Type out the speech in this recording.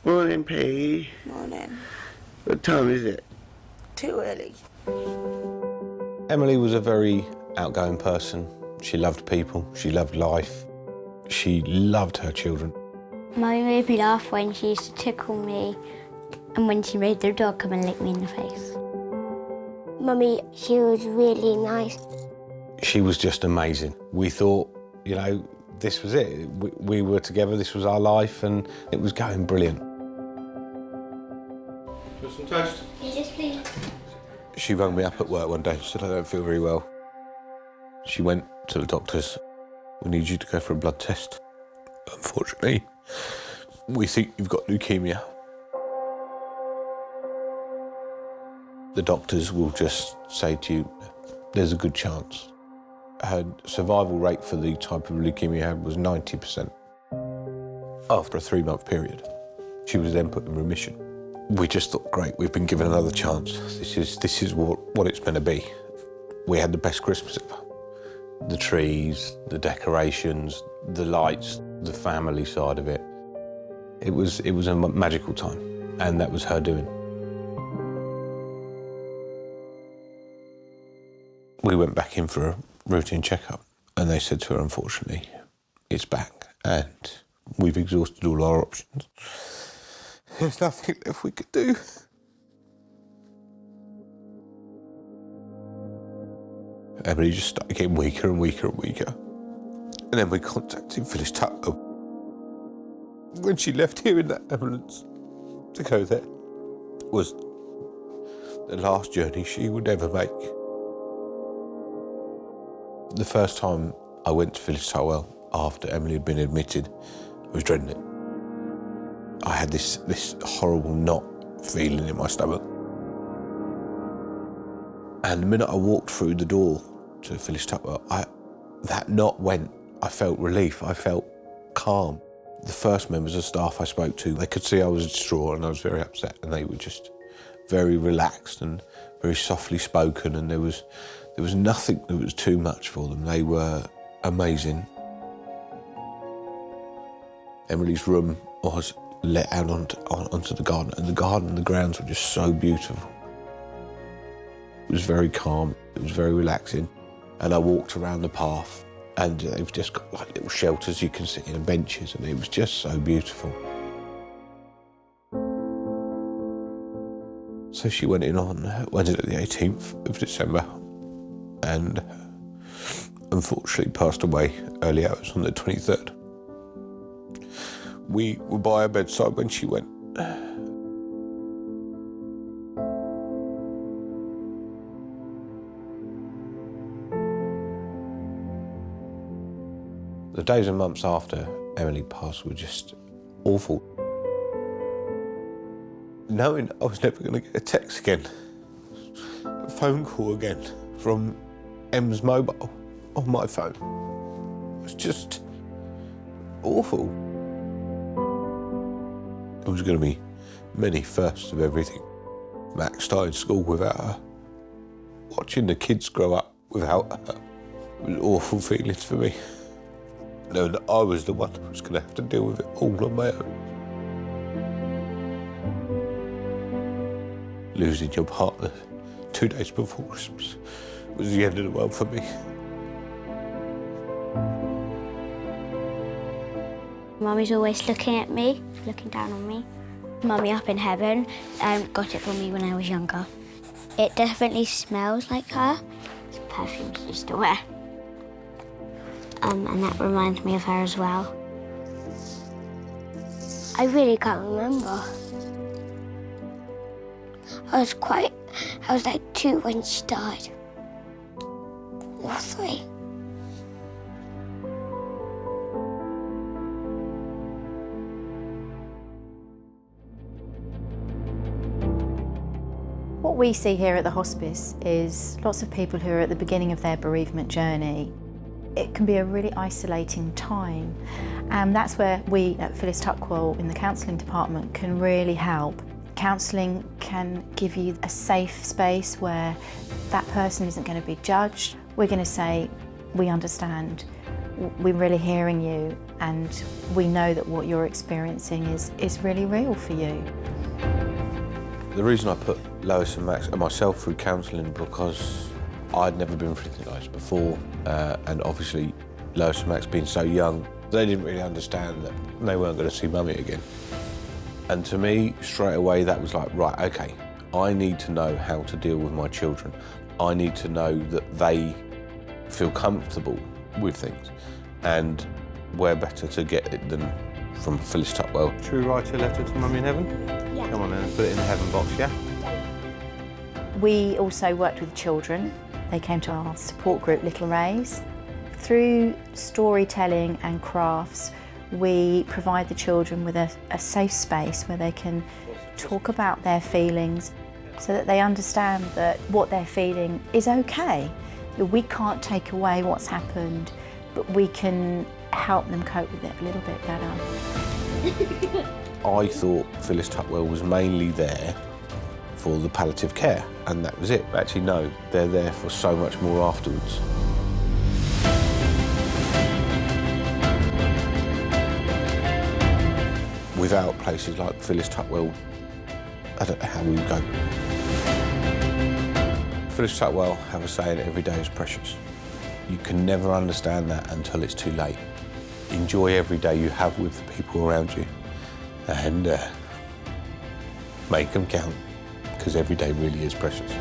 Morning, P. Morning. What time is it? Too early. Emily was a very outgoing person. She loved people, she loved life. She loved her children. Mummy made me laugh when she used to tickle me and when she made the dog come and lick me in the face. Mummy, she was really nice. She was just amazing. We thought, you know, this was it. We were together, this was our life, and it was going brilliant. Want some toast? Yes, please. She rang me up at work one day and said, I don't feel very well. She went to the doctors. We need you to go for a blood test. Unfortunately, we think you've got leukemia. The doctors will just say to you, there's a good chance. Her survival rate for the type of leukemia had was 90%. After a 3-month period, she was then put in remission. We just thought, great, we've been given another chance. This is what it's meant to be. We had the best Christmas ever. The trees, the decorations, the lights, the family side of it. It was a magical time, and that was her doing. We went back in for a routine checkup, and they said to her, unfortunately, it's back, and we've exhausted all our options. There's nothing left we could do. Emily just started getting weaker and weaker and weaker. And then we contacted Phyillis Tuckwell. When she left here in that ambulance to go there, was the last journey she would ever make. The first time I went to Phyillis Tuckwell after Emily had been admitted, I was dreading it. I had this horrible knot feeling in my stomach. And the minute I walked through the door to Phyillis Tuckwell, that knot went. I felt relief, I felt calm. The first members of staff I spoke to, they could see I was distraught and I was very upset, and they were just very relaxed and very softly spoken, and there was nothing that was too much for them. They were amazing. Emily's room was let out onto the garden, and the grounds were just so beautiful. It was very calm, it was very relaxing, and I walked around the path, and they've just got like little shelters you can sit in and benches, and it was just so beautiful. So she went in on Wednesday the 18th of December, and unfortunately passed away early hours on the 23rd. We were by her bedside when she went. The days and months after Emily passed were just awful. Knowing I was never going to get a text again, a phone call again from Em's mobile on my phone, was just awful. There was going to be many firsts of everything. Max started school without her. Watching the kids grow up without her, it was awful feelings for me. Knowing that I was the one who was going to have to deal with it all on my own. Losing your partner 2 days before Christmas was the end of the world for me. Mummy's always looking at me, looking down on me. Mummy up in heaven got it for me when I was younger. It definitely smells like her. It's perfume she used to wear. And that reminds me of her as well. I really can't remember. I was like 2 when she died. Or 3. What we see here at the hospice is lots of people who are at the beginning of their bereavement journey. It can be a really isolating time, and that's where we at Phyillis Tuckwell in the counselling department can really help. Counselling can give you a safe space where that person isn't going to be judged. We're going to say, we understand we're really hearing you, and we know that what you're experiencing is really real for you. The reason I put Lois and Max and myself through counselling because I'd never been through anything like this before, and obviously Lois and Max being so young, they didn't really understand that they weren't going to see Mummy again. And to me, straight away, that was like, right, okay, I need to know how to deal with my children. I need to know that they feel comfortable with things. And where better to get it than from Phyillis Tuckwell. Should we write a letter to Mummy in heaven? Yeah. Come on then, put it in the heaven box, yeah? We also worked with children. They came to our support group, Little Rays. Through storytelling and crafts, we provide the children with a safe space where they can talk about their feelings so that they understand that what they're feeling is okay. We can't take away what's happened, but we can help them cope with it a little bit better. I thought Phyillis Tuckwell was mainly there for the palliative care, and that was it. Actually, no, they're there for so much more afterwards. Without places like Phyillis Tuckwell, I don't know how we would go. Phyillis Tuckwell have a saying, every day is precious. You can never understand that until it's too late. Enjoy every day you have with the people around you and make them count, because every day really is precious.